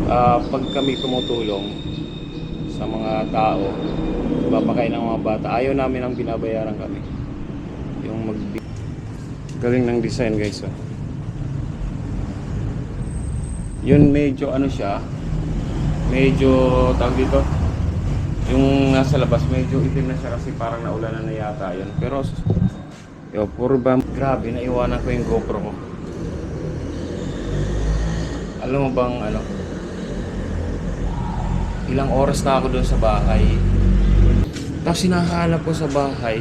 Pag kami tumutulong sa mga tao, papakain ng mga bata, ayaw namin ang binabayaran kami. Yung galing ng design, guys. Yun, medyo ano siya, medyo tawag dito, yung nasa labas medyo itim na siya kasi parang naulanan na yata yun. Pero puro ba, grabe, naiwanan ko yung GoPro ko. Alam mo bang ano, ilang oras na ako doon sa bahay, tapos hinahanap ko sa bahay,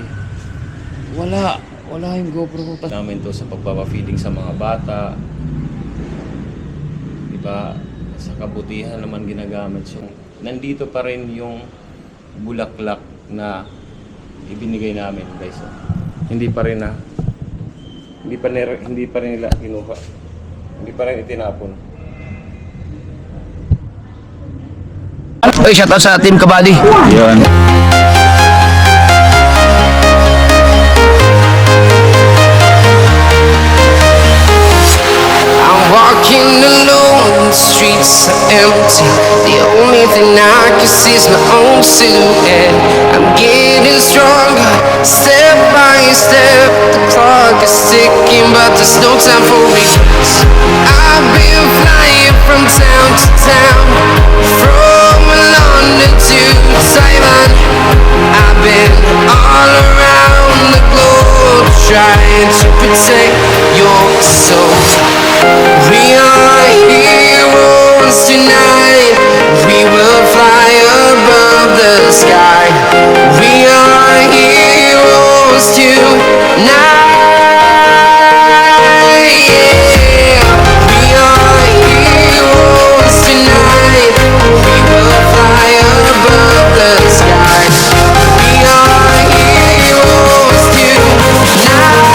wala yung GoPro ko. Namin to sa pagpapafeeding sa mga bata, diba, sa kabutihan naman ginagamit siya. Nandito pa rin yung bulaklak na ibinigay namin, guys. Hindi pa rin nila kinuha, hindi pa rin itinapon. Oy, shout out sa Team Kabady. Yun. I'm walking alone, the streets are empty. The only thing I can see is my own silhouette. I'm getting stronger, step by step. The clock is ticking, but there's no time for regrets. I've been flying from town to town, from London to Taiwan. I've been all around the globe trying to protect your soul. We are heroes tonight. We will fly above the sky. We are heroes tonight. Yeah. We are heroes tonight. We will fly above the sky. We are heroes tonight.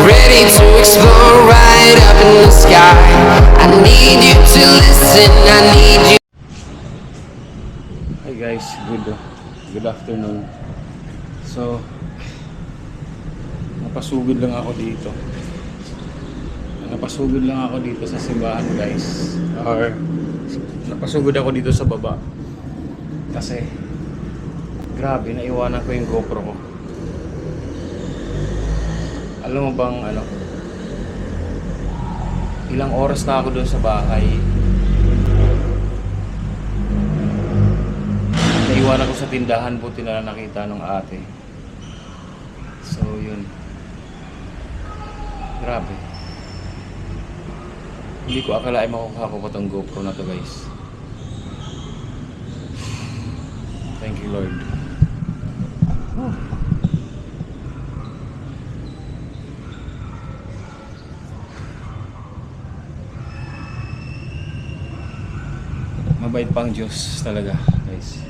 Ready to explore right up in the sky. I need you to listen, I need you. Hi guys, good afternoon. So, napasugod lang ako dito sa simbahan, guys. Or napasugod ako dito sa baba. Kasi grabe, naiwanan ko yung GoPro ko. Alam mo bang ano, ilang oras na ako doon sa bahay, naiwanan ko sa tindahan, buti na nakita ng ate. So yun, grabe, hindi ko akalain makukuha ko itong GoPro na to, guys. Thank you, Lord. Mabait pang Diyos talaga, guys.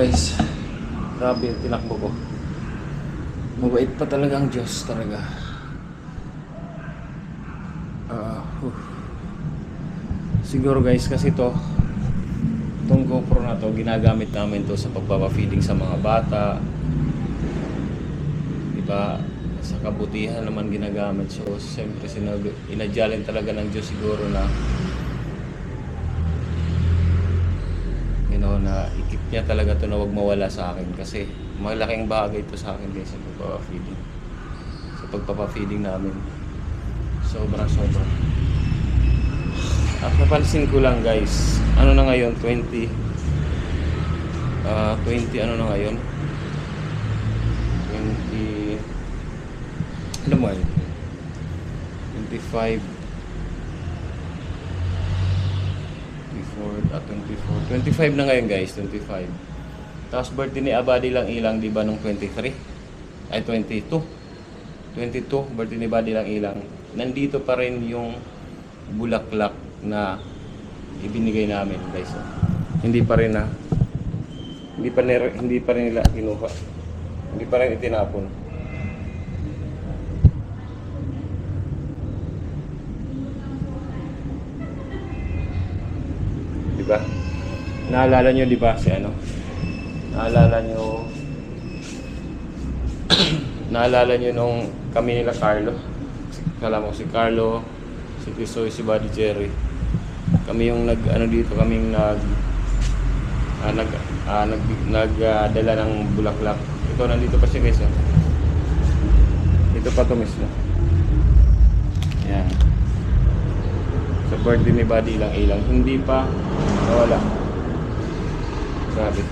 guys, grabe yung tinakbo ko. Mabait pa talaga ang Diyos talaga. Siguro guys, kasi itong GoPro na to, ginagamit namin to sa pagpapafeeding sa mga bata. Diba? Sa kabutihan naman ginagamit. So, siyempre inadyalan talaga ng Diyos siguro na na ikip niya talaga to na wag mawala sa akin kasi malaking bagay to sa akin guys sa pagpapafeeding namin. Sobra. At napansin ko lang guys, ano na ngayon, 20 ano na ngayon, 20, ano mo yun, 25 25 na ngayon guys, 25. Tapos birthday ni Abadi lang ilang, di ba, nung 23? Ay, 22, birthday ni Abadi lang ilang. Nandito pa rin yung bulaklak na ibinigay namin guys. Hindi pa rin hindi pa rin nila kinuha. Hindi pa rin itinapon. Diba? Naalala nyo, diba, si ano? Naalala nyo nung kami nila Carlo. Kala mo si Carlo, si Tisoy, si Buddy Jerry. Kami yung dito, kaming nagdala ng bulaklak. Ito, nandito pa siya guys. Ito pa to mismo. Yan. Sa birthday ni Buddy ilang, hindi pa nawala. Grabe.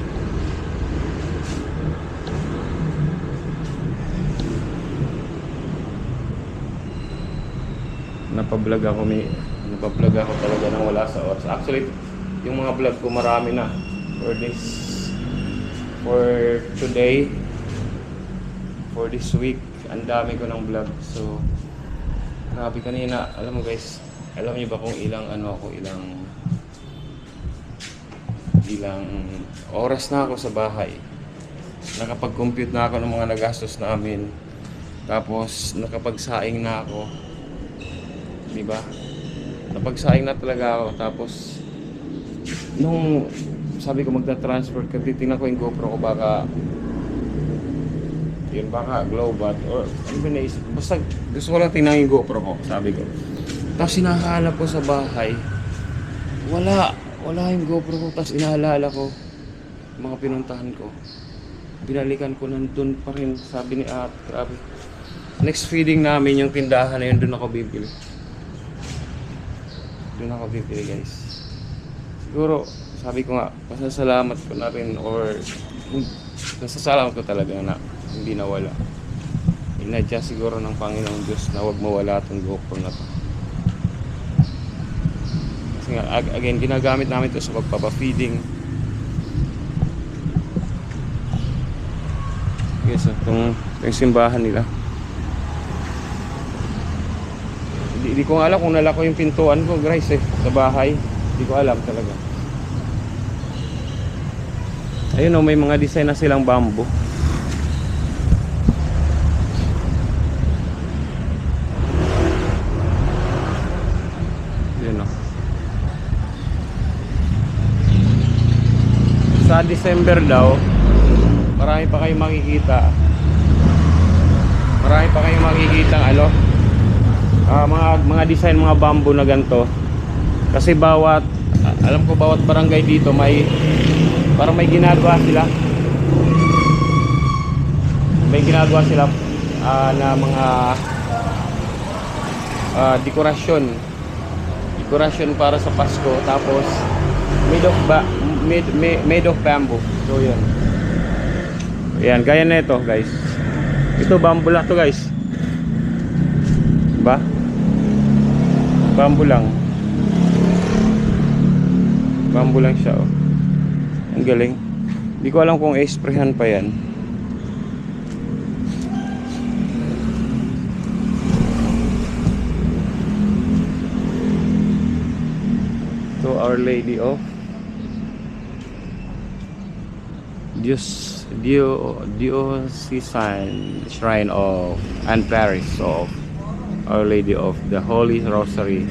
Napablog ako talaga nang wala sa oras. Actually, yung mga vlog ko marami na for today, for this week. Ang dami ko ng vlog. So, grabe kanina. Alam mo guys, alam niyo ba kung ilang oras na ako sa bahay. Nakapag-compute na ako ng mga nagastos namin. Tapos nakapagsaing na ako. Diba? Napagsaing na talaga ako. Tapos nung sabi ko magta-transfer ka, titingnan ko yung GoPro ko, baka Globat or ano ba naisip. Basta gusto ko lang tingnan yung GoPro ko, sabi ko. Tapos hinahanap ko sa bahay, wala yung GoPro ko. Tapos inaalala ko mga pinuntahan ko, binalikan ko, nandun pa rin. Sabi ni grabe, next feeding namin yung tindahan na yun, doon ako bibili guys. Siguro sabi ko nga, pasasalamat ko na rin, or pasasalamat ko talaga na hindi nawala. Inadya siguro ng Panginoong Diyos na wag mawala itong GoPro na to. Kasi nga, again, ginagamit namin ito sa pagpapafeeding. Yes, itong simbahan nila. Hindi ko alam kung nalako yung pintuan ko guys sa bahay. Hindi ko alam talaga. Ayun may mga design na silang bamboo. Yun sa December daw, marami pa kayong makikita mga design, mga bamboo na ganito. Kasi alam ko bawat barangay dito parang may ginagawa sila na mga dekorasyon para sa Pasko. Tapos made of bamboo. So yun. Ayan, gaya na ito guys. Ito bamboo lang to guys. Diba? Bamboo lang siya Ang galing. Hindi ko alam kung i-sprayhan pa yan. To Our Lady of Diocesan Shrine of and Parish of Our Lady of the Holy Rosary,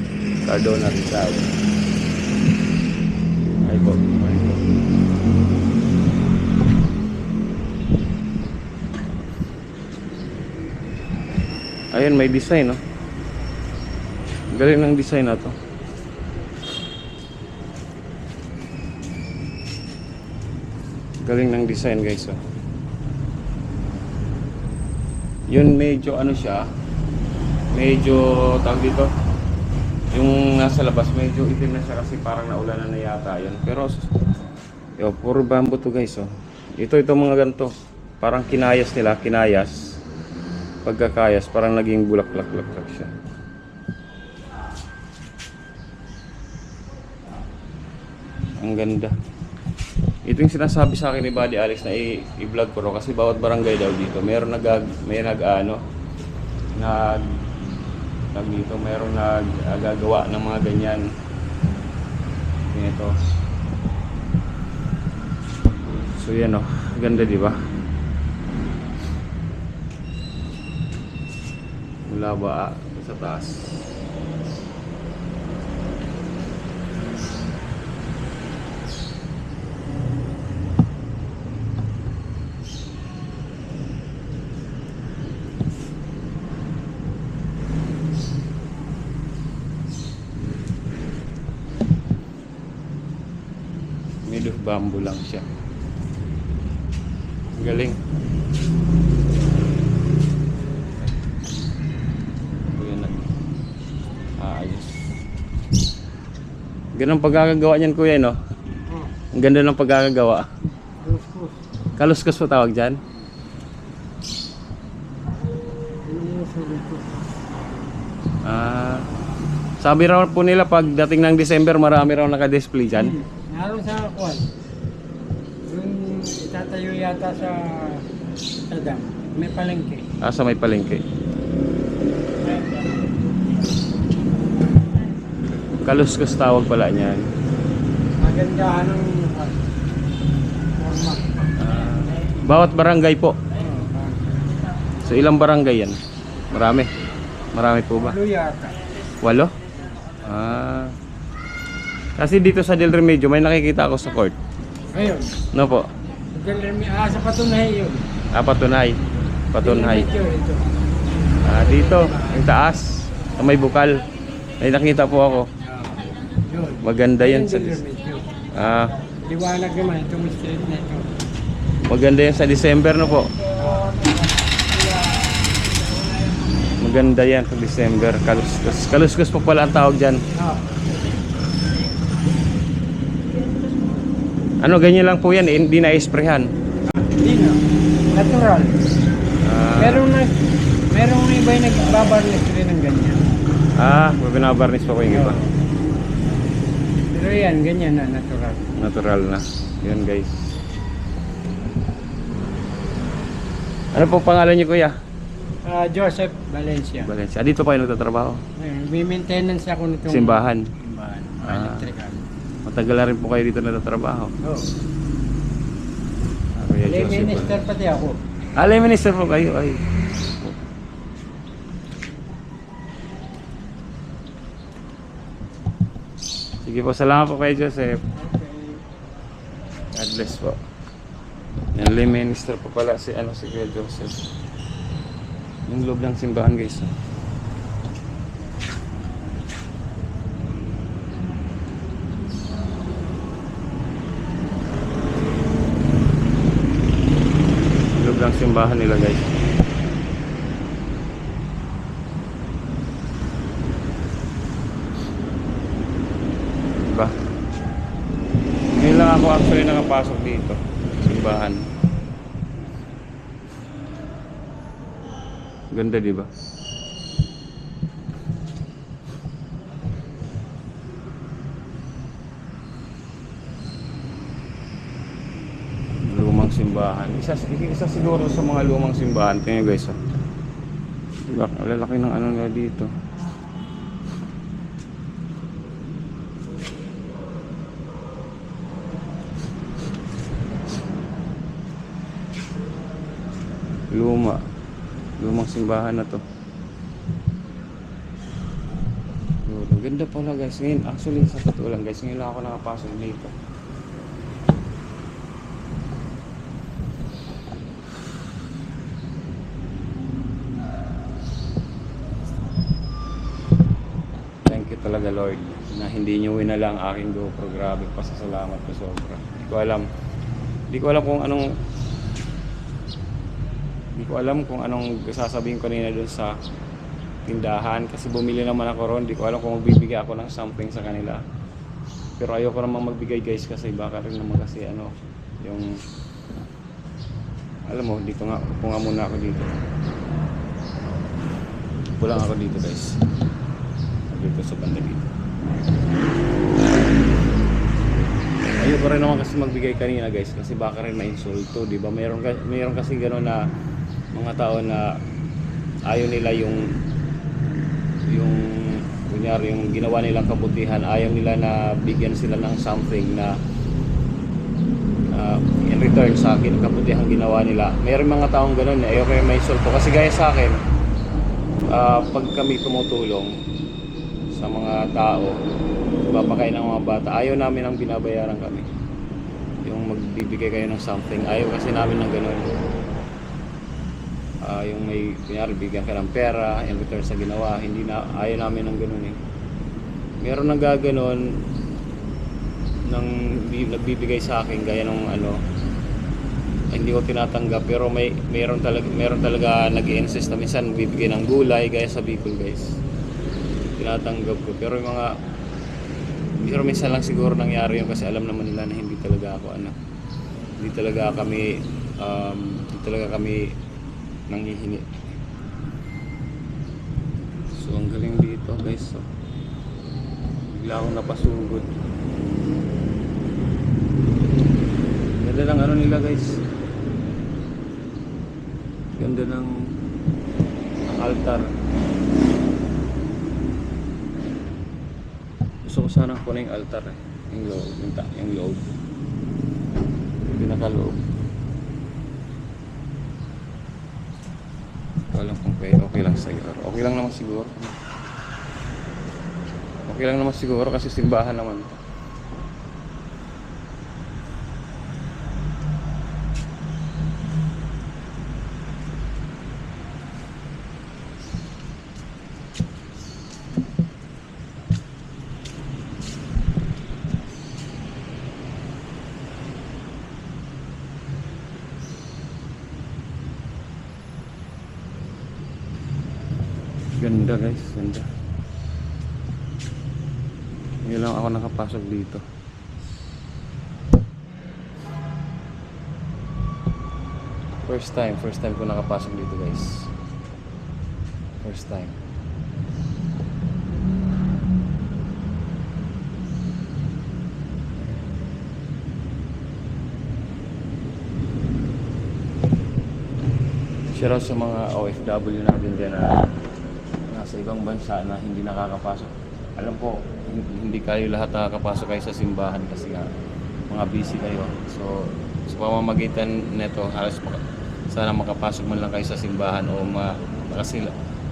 Cardona, Rizal. Ay po. Ayun, may design, no? Galing ng design na to. Galing ng design, guys, oh. Yun, medyo ano siya, medyo tawag dito, yung nasa labas medyo itim na siya kasi parang naulanan na yata yun. Pero puro bamboo to, guys, oh. Ito mga ganito, parang kinayas nila, pagkakayas parang naging bulaklak siya. Ang ganda. Ito yung sinasabi sa akin ni Buddy Alex na i-vlog ko ro kasi bawat barangay daw dito mayroong nagagawa ng mga ganyan. Ito. So yan, oh, ganda, di ba? Mula ba sa taas. Made of bamboo lang siya. Galing. Ayos. Ganun pagkakagawa niyan, kuya, no? Ang ganda ng pagkakagawa. Kaluskos po tawag dyan. Sabi raw po nila pag dating ng December marami raw naka-display dyan. Naroon sa kwan. Yung itatayo yata sa dam. May palengke. Sa may palengke. Kaluskos tawag pala niyan. Magandahan ng forma. Bawat barangay po. So ilang barangay yan? Marami po ba? 8 yata. 8? Kasi dito sa Del Remedios may nakikita ako sa court. Ayun. No po? Sa Patunay yun. Patunay. Ito. Dito, yung taas, sa may bukal. May nakita po ako. Yun. Maganda yan sa Liwanag naman itong street na ito. maganda yan sa December, no po? Maganda yan sa December. Kaluskos po pala ang tawag dyan. Ano, ganyan lang po yan, hindi na-isprehan. Hindi na. Natural. Merong iba yung nagbabarnis rin ng ganyan. Binabarnis pa ko yung iba. Pero yan, ganyan na, natural. Natural na. Yun, guys. Ano po pangalan niyo, kuya? Joseph Valencia. Valencia. Dito pa kayo nagtatrabaho? May maintenance ako nitong Simbahan. Electrical. Matagal na rin po kayo dito nagtatrabaho. Oo. Kuya Lay Joseph. minister pati ako. Lay minister po kayo. Ay. Sige po, salamat po kay Joseph. God bless po. Yan, lay minister po pala si Kuya Joseph. Yung loob ng simbahan, guys. Loob ng simbahan nila, guys. Diba? Ngayon lang ako actually nakapasok dito. Simbahan. Ganda, diba? Lumang simbahan. Isa siguro sa mga lumang simbahan. Tingnan, guys, oh. Diba? Ang lalaki ng ano nila dito. Lumang simbahan na to. Yun, ang ganda pala guys. Ngayon, actually sa totoo lang guys, ngayon lang ako nakapasok dito. Thank you talaga Lord na hindi nyo winala ang aking GoPro. Grabe, pasasalamat ko sobra. Hindi ko alam kung anong sasabihin ko nila dun sa tindahan kasi bumili naman ako ron. Hindi ko alam kung magbibigay ako ng something sa kanila, pero ayoko namang magbigay guys kasi baka rin naman kasi yung alam mo, dito nga upo nga muna ako dito. Upo lang ako dito guys, dito sa banda dito. Ayoko rin naman kasi magbigay kanina guys kasi baka rin ma-insulto, di ba? Mayroon kasi gano'n na mga tao na ayaw nila yung kunyari yung ginawa nilang kabutihan, ayaw nila na bigyan sila ng something na in return sa akin kabutihan ginawa nila. Mayroon mga taong gano'n na ayaw kayo ma-insulto kasi gaya sa akin, pag kami tumutulong sa mga tao, papakain ng mga bata, ayaw namin ang binabayaran kami, yung magbibigay kayo ng something, ayaw kasi namin ng gano'n. Yung may kunyari bigyan ka ng pera in return sa ginawa, ayaw namin ng gano'n eh. Meron nang gaganon nang nagbibigay sa akin gaya nung hindi ko tinatanggap, pero meron talaga nag-i-insist na minsan bibigyan ng gulay gaya sa Bicol guys, tinatanggap ko, pero minsan lang siguro nangyari yun kasi alam naman nila na hindi talaga kami nanghihingi. So ang galing dito guys, so bigla akong napasugod. Ganda ng nila guys, ganda ng altar. Gusto ko sana kunin yung altar yung loob, yung pinakaloob. Alam kung okay lang siguro. Okay lang naman siguro kasi simbahan naman. Ganda guys, ganda. Ngayon lang ako nakapasok dito. First time ko nakapasok dito guys. First time. Shout out sa mga OFW natin dyan na sa ibang bansa na hindi nakakapasok. Alam ko, hindi kayo lahat nakakapasok kayo sa simbahan kasi nga mga busy kayo. So sa pamamagitan nito, halos sana makapasok man lang kayo sa simbahan o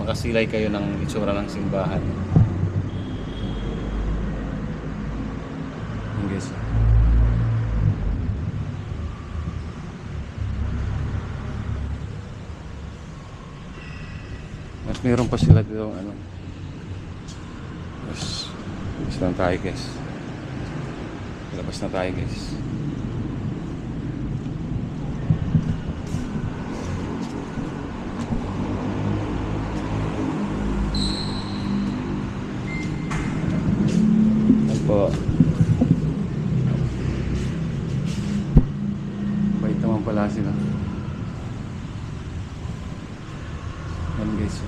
makasilay kayo ng itsura ng simbahan. Yung guys. Mas meron pa sila dito labas na tayo guys. Labas na tayo guys. Po. Bait naman pala sila. Yan guys.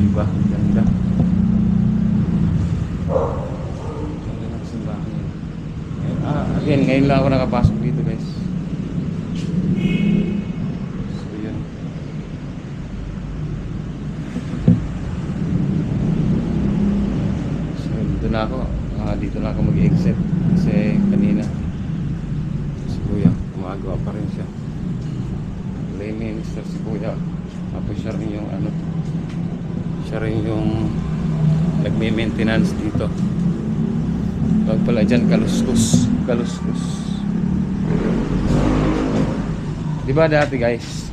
Diba? Ganda. Again, ngayon lang ako nakapasok dito guys. na ako. Dito na ako mag-exit. Kasi kanina, si Kuya, gumagawa pa rin siya. Lay minister si Kuya. Tapos siya rin yung siya rin yung nagme-maintenance dito. Tawag pala dyan, kaluskus. Diba dati guys,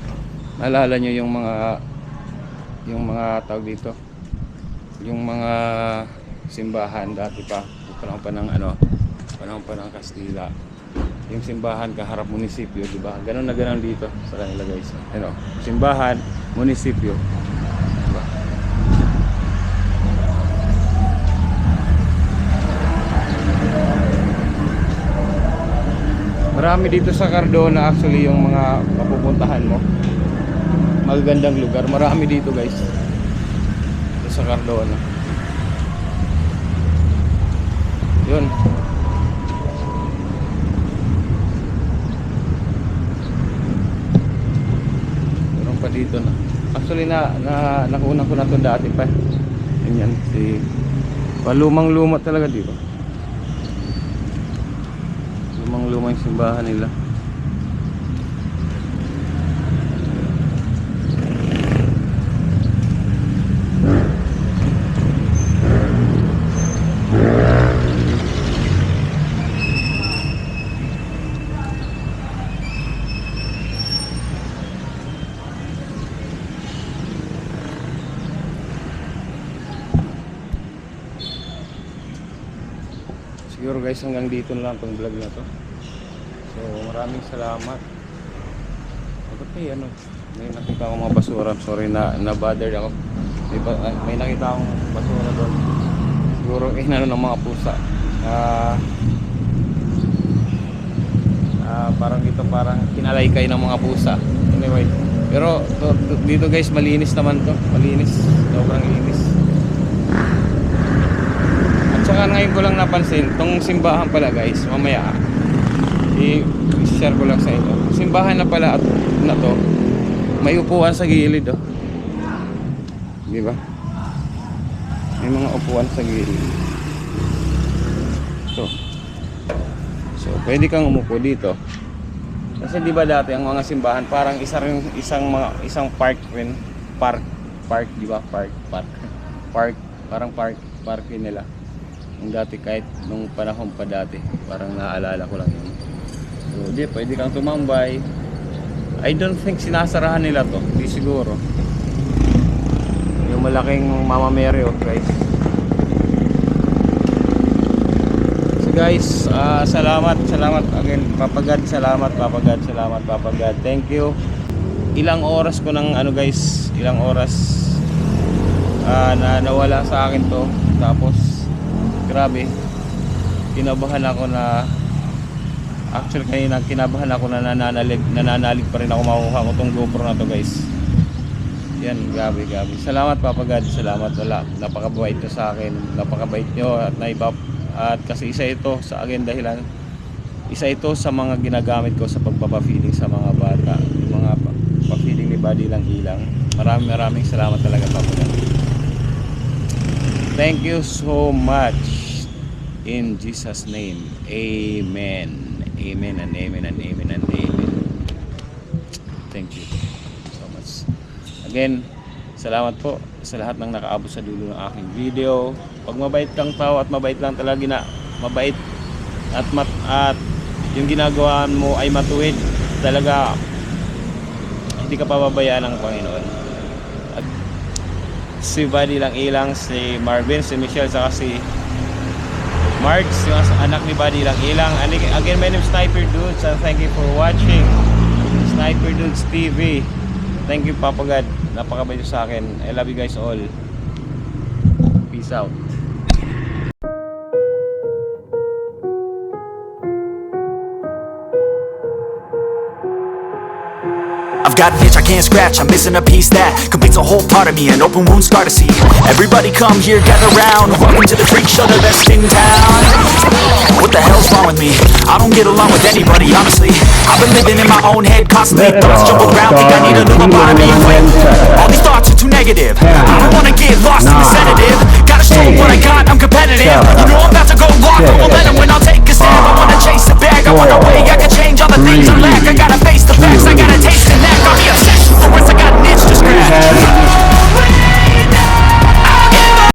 naalala nyo yung mga tawag dito, yung mga simbahan dati pa, panahon pa ng Kastila, yung simbahan kaharap munisipyo, diba? Ganon na ganon dito sa kanila guys. Simbahan, munisipyo. Diba? Marami dito sa Cardona actually yung mga mapupuntahan mo. Magagandang lugar. Marami dito guys. Dito sa Cardona. Yun. Meron pa dito na. Actually nakunan ko na ito dati pa. Yan si palumang-luma talaga dito. Lumang-luma yung simbahan nila. Siguro guys, hanggang dito na lang itong vlog na to. So maraming salamat. Bakit may nakita akong mga basura. Sorry na-bothered ako. May nakita akong basura doon. Siguro ng mga pusa. Parang dito parang kinalaykay ng mga pusa. Anyway, pero dito guys, malinis naman to. Malinis, sobrang linis. Saka ngayon ko lang napansin, tong simbahan pala guys, mamaya i-share ko lang sa inyo. Simbahan na pala na to, may upuan sa gilid oh. Di ba? May mga upuan sa gilid. So pwede kang umupo dito. Kasi di ba dati ang mga simbahan parang isang park rin, park, di ba? Park, parang park nila. Yung dati kahit nung panahon pa dati, parang naaalala ko lang yun. So di, pwede kang tumambay. I don't think sinasarahan nila to, di siguro. Yung malaking Mama Mary oh guys. So guys, salamat again Papa God, salamat Papa God, thank you. Ilang oras ko ng guys, na nawala sa akin to. Tapos grabe, kinabahan ako na actually kanina kinabahan ako na nananalig pa rin ako makuha ko tong GoPro na to guys. Yan, grabe. Salamat Papa God, salamat. Napakabait nyo sa akin, napakabait nyo at kasi isa ito sa akin dahilan, isa ito sa mga ginagamit ko sa pagpapafeeding sa mga bata, yung mga pa-feeding ni Buddy Lang Ilang. Maraming salamat talaga Papa God. Thank you so much. In Jesus' name, amen. Amen and amen and amen and amen. Thank you so much. Again, salamat po sa lahat ng nakaabot sa dulo ng aking video. Pag mabait kang tao at mabait lang talaga mabait at yung ginagawa mo ay matuwid, talaga hindi ka pababayaan ng Panginoon. Si Buddy Lang Ilang, si Marvin, si Michelle, saka si Marge, yung anak ni Buddy Lang Ilang. Again, my name is Sniper Dudes and thank you for watching Sniper Dudes TV. Thank you Papa God, napakabait sa akin. I love you guys all. Peace out. I've got an itch I can't scratch, I'm missing a piece that completes a whole part of me, an open wound scar to see. Everybody come here, gather round, welcome to the freak show, the best in town. What the hell's wrong with me? I don't get along with anybody, honestly. I've been living in my own head constantly, thoughts jumble around, think I need a new lobotomy.